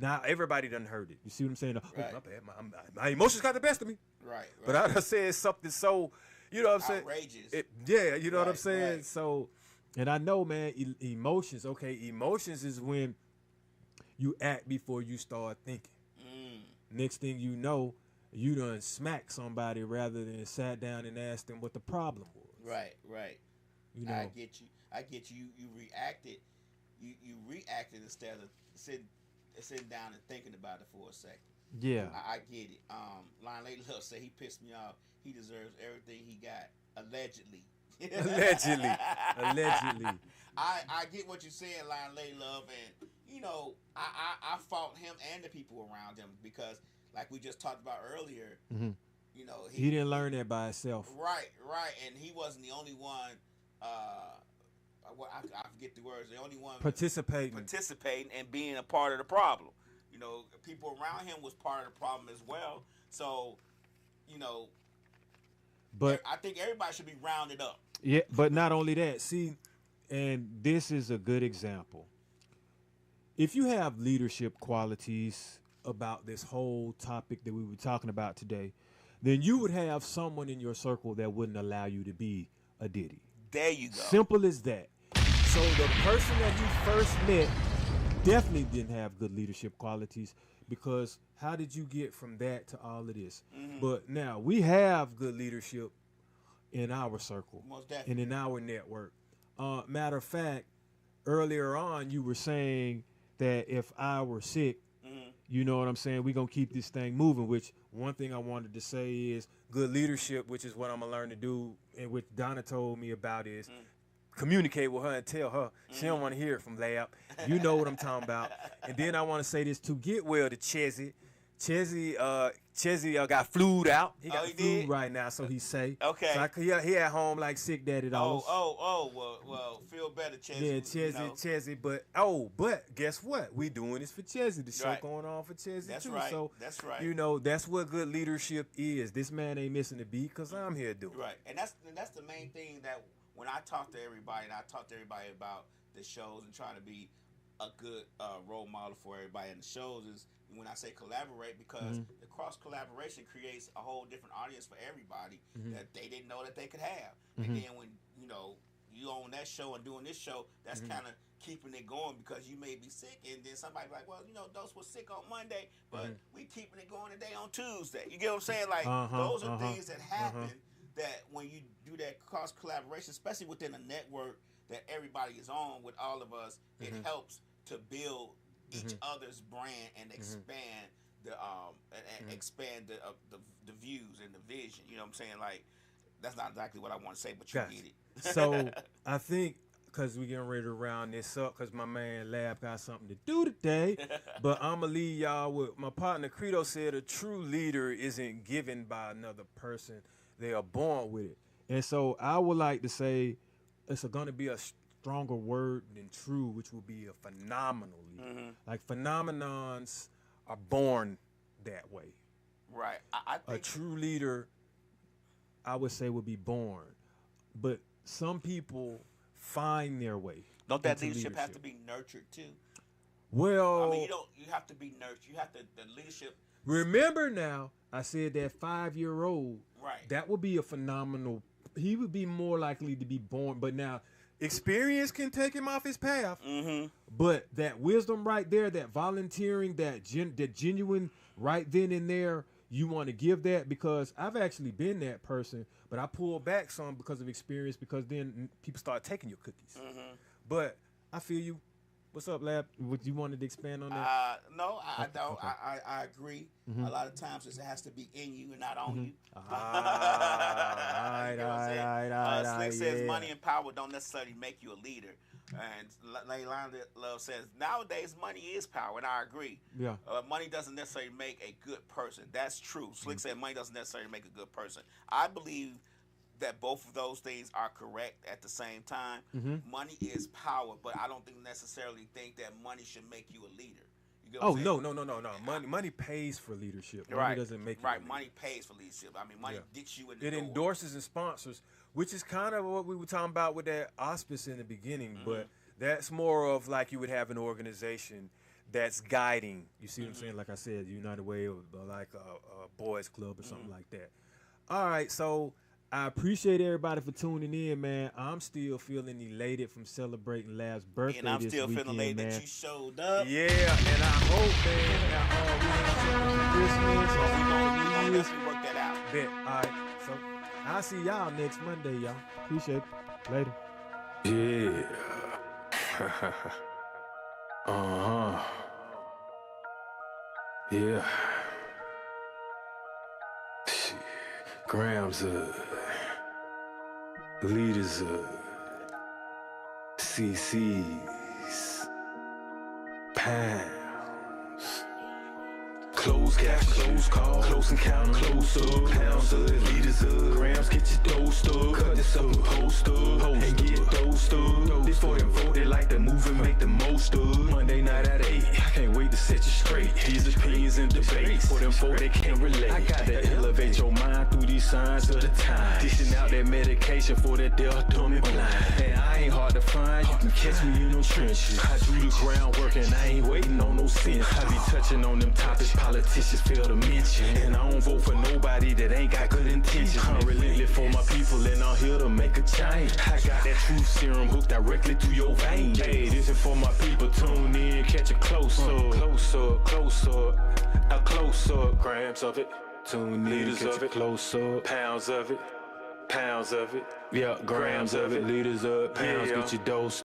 Now, everybody done heard it. You see what I'm saying? Right. Oh, my bad. My emotions got the best of me. Right. But I done said something so, you know what I'm saying? Outrageous. You know what I'm saying? Right. So, and I know, man, emotions. Okay, emotions is when you act before you start thinking. Next thing you know, you done smacked somebody rather than sat down and asked them what the problem was. Right. You know, I get you. You reacted. You reacted instead of sitting down and thinking about it for a second. Yeah. I get it. Lion Lady Love said he pissed me off. He deserves everything he got. Allegedly. Allegedly. I get what you're saying, Lion Lady Love, and you know, I fault him and the people around him because, like we just talked about earlier, you know, he didn't learn that by himself. Right, and he wasn't the only one. I forget the words. The only one participating and being a part of the problem. You know, people around him was part of the problem as well. So, you know, but I think everybody should be rounded up. Yeah, but not only that. See, and this is a good example. If you have leadership qualities about this whole topic that we were talking about today, then you would have someone in your circle that wouldn't allow you to be a Diddy. There you go. Simple as that. So the person that you first met definitely didn't have good leadership qualities, because how did you get from that to all of this? But now we have good leadership in our circle and in our network. Matter of fact, earlier on you were saying that if I were sick, you know what I'm saying, we're going to keep this thing moving, which one thing I wanted to say is good leadership, which is what I'm going to learn to do, and which Donna told me about is communicate with her and tell her. She don't want to hear it from Lab. You know what I'm talking about. And then I want to say this to get well to Chezzy. Chezzy got flued out. He got flu right now, so he say. Okay. So he at home like sick daddy dollars. Well, feel better, Chezzy. Yeah, Chezzy. But guess what? We doing this for Chezzy. The show going on for Chezzy That's too. Right. So that's right. You know, that's what good leadership is. This man ain't missing a beat because I'm here doing. Right, and that's the main thing that when I talk to everybody, and I talk to everybody about the shows and trying to be a good role model for everybody in the shows, is when I say collaborate, because the cross collaboration creates a whole different audience for everybody that they didn't know that they could have. And then when you own that show and doing this show, that's kind of keeping it going, because you may be sick, and then somebody be like, well, Dose was sick on Monday, but we keeping it going today on Tuesday. You get what I'm saying? Like those are things that happen that when you do that cross collaboration, especially within a network that everybody is on with all of us, it helps to build each other's brand and expand the expand the views and the vision. You know what I'm saying? Like, that's not exactly what I want to say, but you get it. So I think, because we getting ready to round this up, because my man Lab got something to do today, but I'm going to leave y'all with my partner Credo said, a true leader isn't given by another person. They are born with it. And so I would like to say it's going to be a stronger word than true, which will be a phenomenal leader. Like, phenomenons are born that way. Right. I think a true leader, I would say, would be born. But some people find their way. Don't that leadership have to be nurtured too? Well, I mean, you have to be nurtured. You have to, the leadership. Remember now, I said that 5-year-old, right? That would be a phenomenal. He would be more likely to be born. But now, experience can take him off his path. But that wisdom right there, that volunteering, that genuine right then and there, you want to give that, because I've actually been that person, but I pulled back some because of experience, because then people start taking your cookies. But I feel you. What's up, Lab? What you wanted to expand on that? No, I don't. Okay. I agree. A lot of times it has to be in you and not on you. All right. Slick says money and power don't necessarily make you a leader. And Leilanda Love says, nowadays money is power, and I agree. Yeah. Money doesn't necessarily make a good person. That's true. Slick said money doesn't necessarily make a good person. I believe that both of those things are correct at the same time. Money is power, but I don't necessarily think that money should make you a leader. You get what I'm saying? Money pays for leadership. Money Right. doesn't make you right. a leader. Money pays for leadership. I mean, money gets you in the It door. endorses and sponsors, which is kind of what we were talking about with that auspice in the beginning. But that's more of like you would have an organization that's guiding. You see what I'm saying? Like I said, United Way, or like a boys club or something like that. All right, so I appreciate everybody for tuning in, man. I'm still feeling elated from celebrating Lab's birthday And I'm this still weekend, feeling elated man. that you showed up. Yeah, and I hope, man, that we have So some we Christmas. gonna definitely work that out. Bet. All right, so I'll see y'all next Monday, y'all. Appreciate it. Later. Yeah. Yeah. Shit. Grams leaders CC's pounds. Close cash, close call, close encounter, close up, pounds of leaders of grams, get your dose up, cut this up, post up, and get dosed up. This for them voted like the movement, make the most of. Monday night at 8, I can't wait to set you straight. These opinions and debates, for them folk they can't relate. I got to elevate your mind through these signs of the time. Dishing out that medication for that deaf, dumb and blind. And I ain't hard to find, you can catch me in them trenches. I do the groundwork and I ain't waiting on no sense. I be touching on them topics politicians fail to mention. And I don't vote for nobody that ain't got good intentions. I'm relentless for my people and I'm here to make a change. I got that truth serum hooked directly through your veins. Hey, this is for my people, tune in, catch a close up. Close up, close up, a close up. Grams of it, tune in, leaders of it, close up. Pounds of it, yeah, grams of it, leaders up, pounds, get your dose.